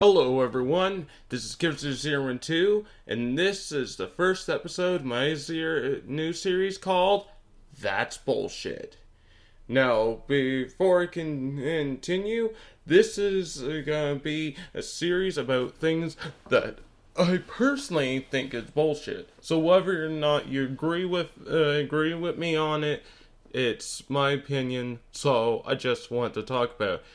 Hello everyone, this is Kipster012, and this is the first episode of my new series called That's Bullshit. Now, before I can continue, this is gonna be a series about things that I personally think is bullshit. So whether or not you agree with me on it, it's my opinion, so I just want to talk about it.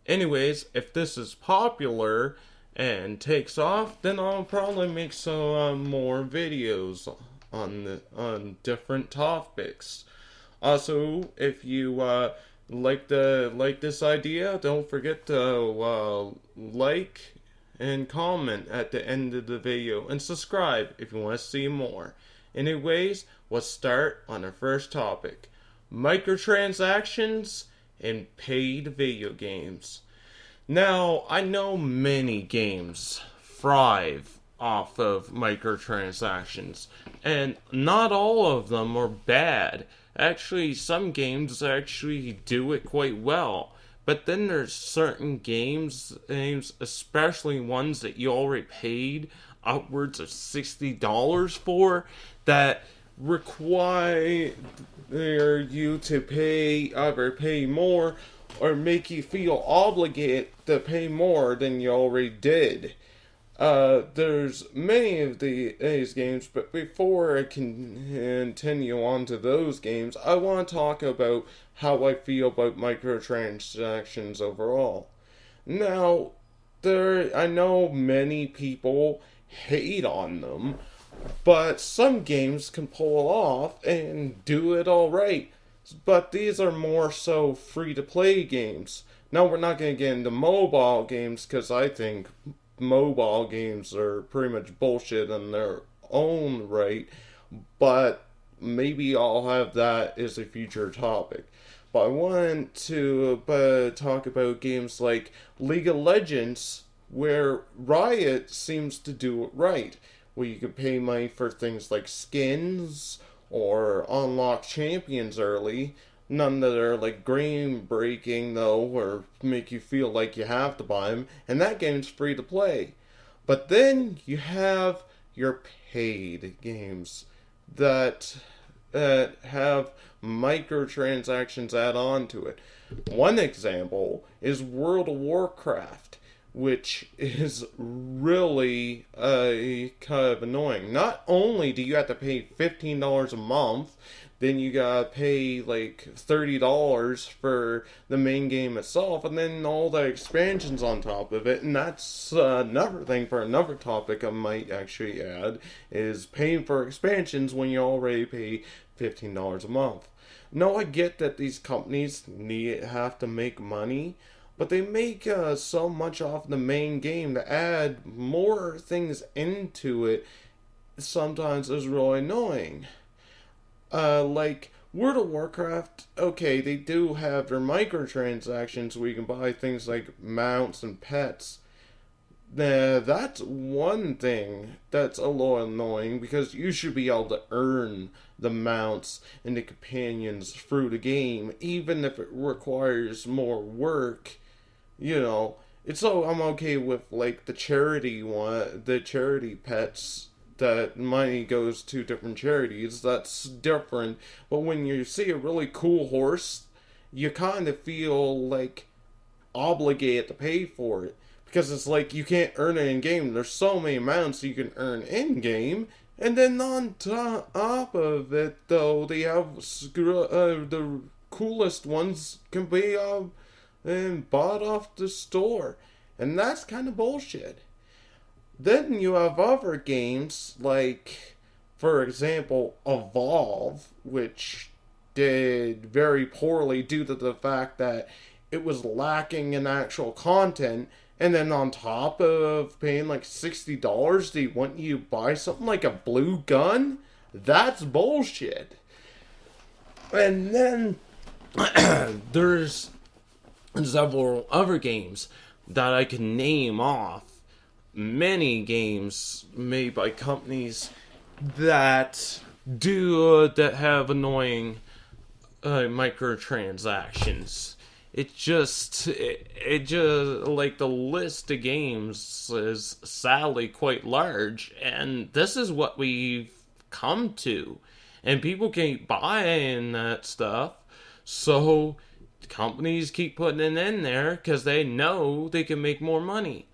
Anyways, if this is popular and takes off, then I'll probably make some more videos on different topics. Also, if you like this idea, don't forget to like and comment at the end of the video and subscribe if you want to see more. Anyways, let's start on our first topic: microtransactions and paid video games. Now, I know many games thrive off of microtransactions, and not all of them are bad. Actually, some games actually do it quite well. But then there's certain games, especially ones that you already paid upwards of $60 for, that require you to either pay more or make you feel obligated to pay more than you already did. There's many of these games, but before I can continue on to those games, I want to talk about how I feel about microtransactions overall. Now, I know many people hate on them, but some games can pull it off and do it alright. But these are more so free-to-play games. Now, we're not going to get into mobile games, because I think mobile games are pretty much bullshit in their own right, but maybe I'll have that as a future topic. But I want to talk about games like League of Legends, where Riot seems to do it right, where you can pay money for things like skins or unlock champions early. None that are like game breaking though, or make you feel like you have to buy them, and that game's free to play. But then you have your paid games that have microtransactions add on to it. One example is World of Warcraft, which is really kind of annoying. Not only do you have to pay $15 a month, then you gotta pay like $30 for the main game itself, and then all the expansions on top of it. And that's another thing for another topic I might actually add, is paying for expansions when you already pay $15 a month. No, I get that these companies have to make money, but they make so much off the main game to add more things into it. Sometimes is really annoying. Like World of Warcraft, okay, they do have their microtransactions where you can buy things like mounts and pets. That's one thing that's a little annoying, because you should be able to earn the mounts and the companions through the game, even if it requires more work. I'm okay with like the charity pets, that money goes to different charities. That's different. But when you see a really cool horse, you kind of feel like obligated to pay for it, because it's like you can't earn it in game. There's so many amounts you can earn in game, and then on top of it, though, they have the coolest ones can be bought off the store, and that's kind of bullshit. Then you have other games like, for example, Evolve, which did very poorly due to the fact that it was lacking in actual content, and then on top of paying like $60, they want you to buy something like a blue gun? That's bullshit. And then there's several other games that I can name off. Many games made by companies that have annoying microtransactions. it just like the list of games is sadly quite large, and this is what we've come to, and people keep buying that stuff, so companies keep putting it in there because they know they can make more money.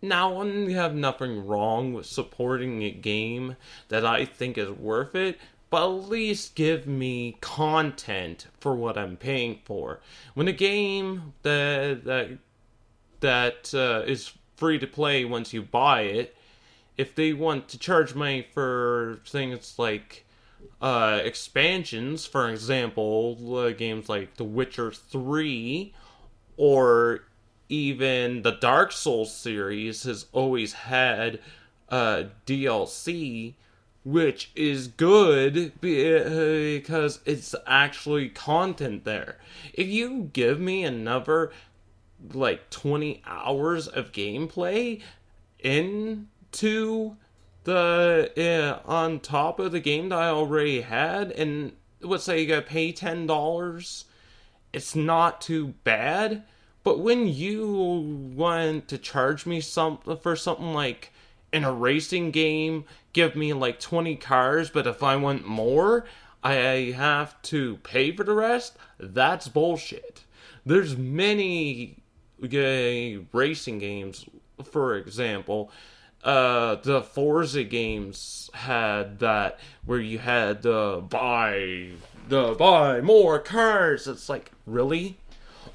Now, I have nothing wrong with supporting a game that I think is worth it, but at least give me content for what I'm paying for. When a game that is free to play once you buy it, if they want to charge money for things like expansions, for example, games like The Witcher 3 or even the Dark Souls series has always had DLC, which is good because it's actually content there. If you give me another like 20 hours of gameplay into the on top of the game that I already had, and let's say you gotta pay $10, it's not too bad. But when you want to charge me for something like in a racing game, give me like 20 cars, but if I want more, I have to pay for the rest, that's bullshit. There's many racing games, for example. The Forza games had that where you had to buy more cars. It's like, really?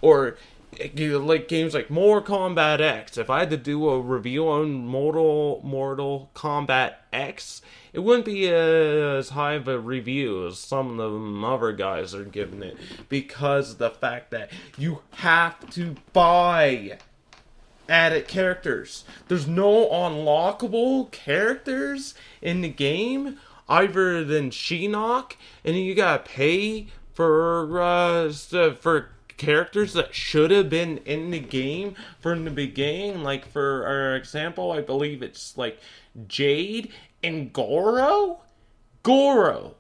Or like games like Mortal Kombat X. If I had to do a review on Mortal Kombat X, it wouldn't be as high of a review as some of the other guys are giving it, because of the fact that you have to buy added characters. There's no unlockable characters in the game other than Shinnok, and you gotta pay for characters that should have been in the game from the beginning. Like, for our example, I believe it's like Jade and Goro. A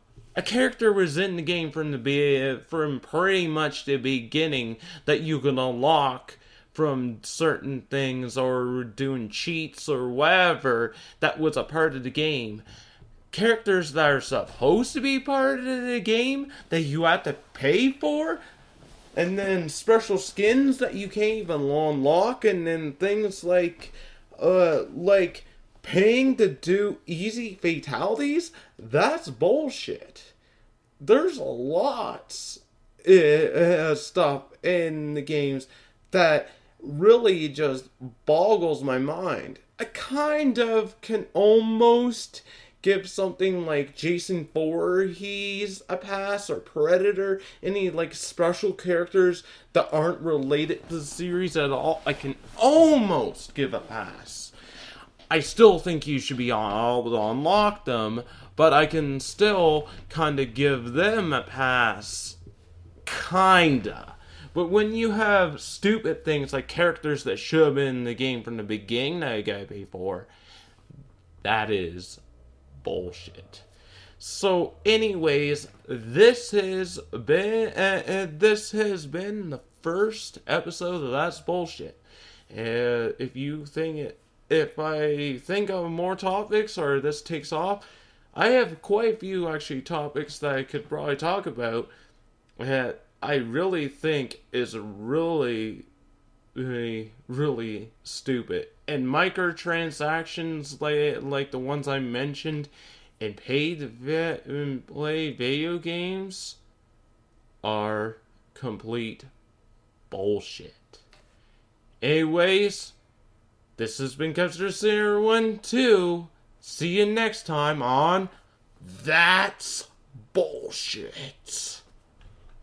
character was in the game from pretty much the beginning that you can unlock from certain things or doing cheats or whatever. That was a part of the game. Characters that are supposed to be part of the game that you have to pay for, and then special skins that you can't even unlock, and then things like paying to do easy fatalities. That's bullshit. There's a lot of stuff in the games that really just boggles my mind. I kind of can almost give something like Jason Voorhees a pass, or Predator, any like special characters that aren't related to the series at all. I can almost give a pass. I still think you should be able to unlock them, but I can still kind of give them a pass. Kinda. But when you have stupid things like characters that should have been in the game from the beginning that you gotta pay for, that is bullshit. So, anyways, this has been the first episode of That's Bullshit. If I think of more topics or this takes off, I have quite a few actually topics that I could probably talk about that I really think is really, really, really stupid. And microtransactions like the ones I mentioned and play video games are complete bullshit. Anyways, this has been Custer 1-2. See you next time on That's Bullshit.